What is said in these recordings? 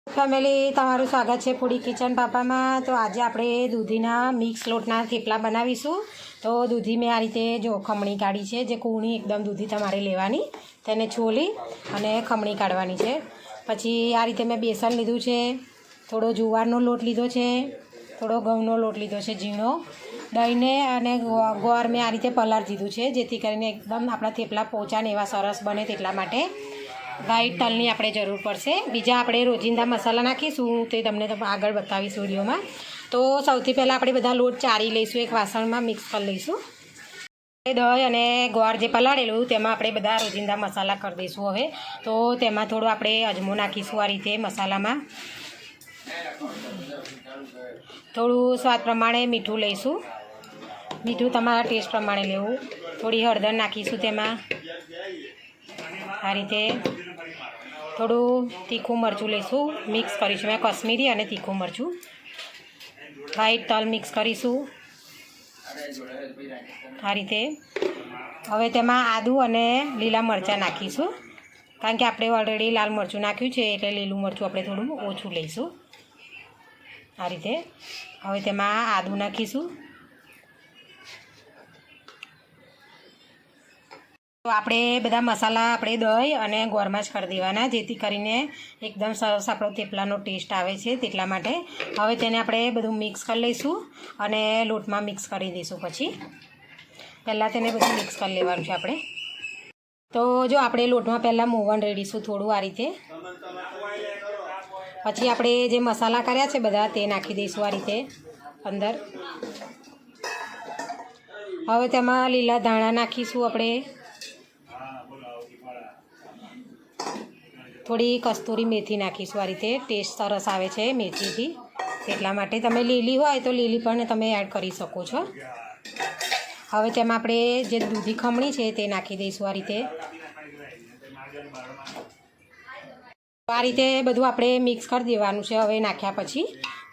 Family, તમારું સ્વાગત છે ફૂડી કિચન પાપામાં। તો આજે આપણે દૂધીના મિક્સ લોટના થેપલા બનાવીશું। તો દૂધી મેં આ રીતે જો ખમણી કાઢી છે, જે કૂણી એકદમ દૂધી તમારે લેવાની, તેને છોલી અને ખમણી કાઢવાની છે। પછી આ રીતે મેં બેસન લીધું છે, થોડો જુવારનો લોટ લીધો છે, થોડો ઘઉંનો લોટ લીધો છે ઝીણો, દહીંને અને ગોળ મેં આ રીતે પલાળી દીધું છે, જેથી કરીને એકદમ આપણા થેપલા પોચા ને એવા સરસ બને। તેટલા માટે વ્હાઈટ તલની આપણે જરૂર પડશે। બીજા આપણે રોજિંદા મસાલા નાખીશું, તે તમને આગળ બતાવીશ વિડીયોમાં। તો સૌથી પહેલાં આપણે બધા લોટ ચાળી લઈશું, એક વાસણમાં મિક્સ કરી લઈશું। દહીં અને ગોળ જે પલાળેલું તેમાં આપણે બધા રોજિંદા મસાલા કરી દઈશું। હવે તો તેમાં થોડો આપણે અજમો નાખીશું આ રીતે મસાલામાં, થોડું સ્વાદ પ્રમાણે મીઠું લઈશું, મીઠું તમારા ટેસ્ટ પ્રમાણે લેવું। થોડી હળદર નાખીશું તેમાં આ રીતે, થોડું તીખું મરચું લઈશું, મિક્સ કરીશું મેં કશ્મીરી અને તીખું મરચું, વ્હાઈટ તલ મિક્સ કરીશું આ રીતે। હવે તેમાં આદું અને લીલા મરચાં નાખીશું, કારણ કે આપણે ઓલરેડી લાલ મરચું નાખ્યું છે, એટલે લીલું મરચું આપણે થોડું ઓછું લઈશું આ રીતે। હવે તેમાં આદું નાખીશું। તો આપણે બધા મસાલા આપણે દહીં અને ગોળમાં જ કરી દેવાના, જેથી કરીને એકદમ સરસ આપણો થેપલાનો ટેસ્ટ આવે છે તેટલા માટે। હવે તેને આપણે બધું મિક્સ કરી લઈશું અને લોટમાં મિક્સ કરી દઈશું। પછી પહેલાં તેને બધું મિક્સ કરી લેવાનું છે આપણે। તો જો આપણે લોટમાં પહેલાં મોવણ રેડીશું થોડું આ રીતે, પછી આપણે જે મસાલા કર્યા છે બધા તે નાખી દઈશું આ રીતે અંદર। હવે તેમાં લીલા ધાણા નાખીશું આપણે, થોડી કસ્તુરી મેથી નાખીશું આ રીતે, ટેસ્ટ સરસ આવે છે મેથીથી, એટલા માટે તમે લીલી હોય તો લીલી પણ તમે એડ કરી શકો છો। હવે તેમાં આપણે જે દૂધી ખમણી છે તે નાખી દઈશું આ રીતે। આ રીતે બધું આપણે મિક્સ કરી દેવાનું છે। હવે નાખ્યા પછી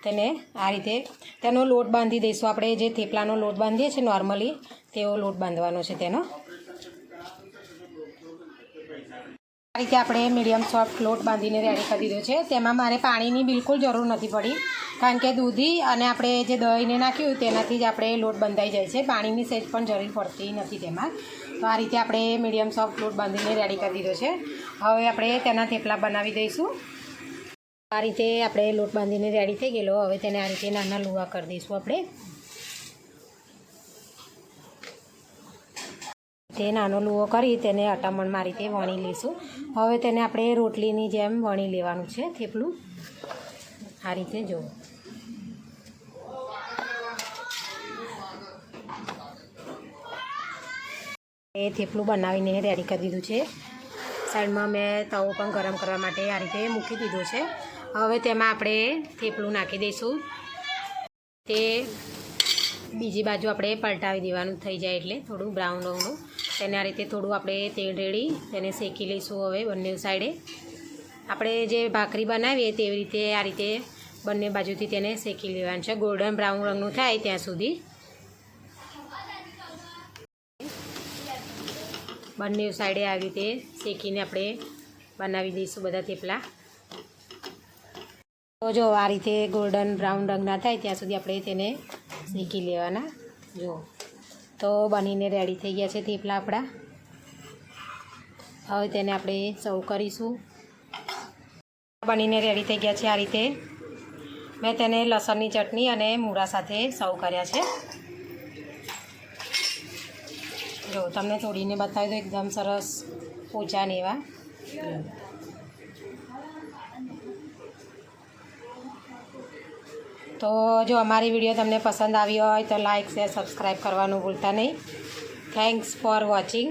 તેને આ રીતે તેનો લોટ બાંધી દઈશું આપણે, જે થેપલાનો લોટ બાંધીએ છીએ નોર્મલી તેવો લોટ બાંધવાનો છે તેનો। આ રીતે આપણે મીડિયમ સોફ્ટ લોટ બાંધીને રેડી કરી દીધો છે। તેમાં મારે પાણીની બિલકુલ જરૂર નથી પડી, કારણ કે દૂધી અને આપણે જે દહીંને નાખ્યું તેનાથી જ આપણે લોટ બંધાઈ જાય છે, પાણીની સહેજ પણ જરૂર પડતી નથી તેમાં। તો આ રીતે આપણે મીડિયમ સોફ્ટ લોટ બાંધીને રેડી કરી દીધો છે। હવે આપણે તેના થેપલા બનાવી દઈશું। આ રીતે આપણે લોટ બાંધીને રેડી થઈ ગયેલો, હવે તેને આ રીતે નાના લુવા કરી દઈશું આપણે। તે નાનો લુવો કરી તેને અટામણમાં આ રીતે વણી લઈશું। હવે તેને આપણે રોટલીની જેમ વણી લેવાનું છે થેપલું આ રીતે જો। એ થેપલું બનાવીને રેડી કરી દીધું છે। સાઈડમાં મેં તવો પણ ગરમ કરવા માટે આ રીતે મૂકી દીધો છે। હવે તેમાં આપણે થેપલું નાખી દઈશું, તે બીજી બાજુ આપણે પલટાવી દેવાનું થઈ જાય એટલે થોડું બ્રાઉન રંગનું, તેને આ રીતે થોડું આપણે તેલ રેડી તેને શેકી લઈશું। હવે બંને સાઈડે આપણે જે ભાખરી બનાવીએ તેવી રીતે આ રીતે બંને બાજુથી તેને શેકી લેવાનું છે, ગોલ્ડન બ્રાઉન રંગનું થાય ત્યાં સુધી બંને સાઈડે આવી રીતે શેકીને આપણે બનાવી દઈશું બધા થેપલા। તો જો આ રીતે ગોલ્ડન બ્રાઉન રંગના થાય ત્યાં સુધી આપણે તેને શેકી લેવાના જો। તો બનીને રેડી થઈ ગયા છે થેપલા આપણા। હવે તેને આપણે સર્વ કરીશું। બનીને રેડી થઈ ગયા છે આ રીતે, મેં તેને લસણની ચટણી અને મૂળા સાથે સર્વ કર્યા છે જો। તમને તોડીને બતાવી દો, એકદમ સરસ પોચા ને એવા। તો જો અમારી વિડીયો તમને પસંદ આવી હોય તો લાઇક શેર સબસ્ક્રાઈબ કરવાનું ભૂલતા નહીં। Thanks for watching.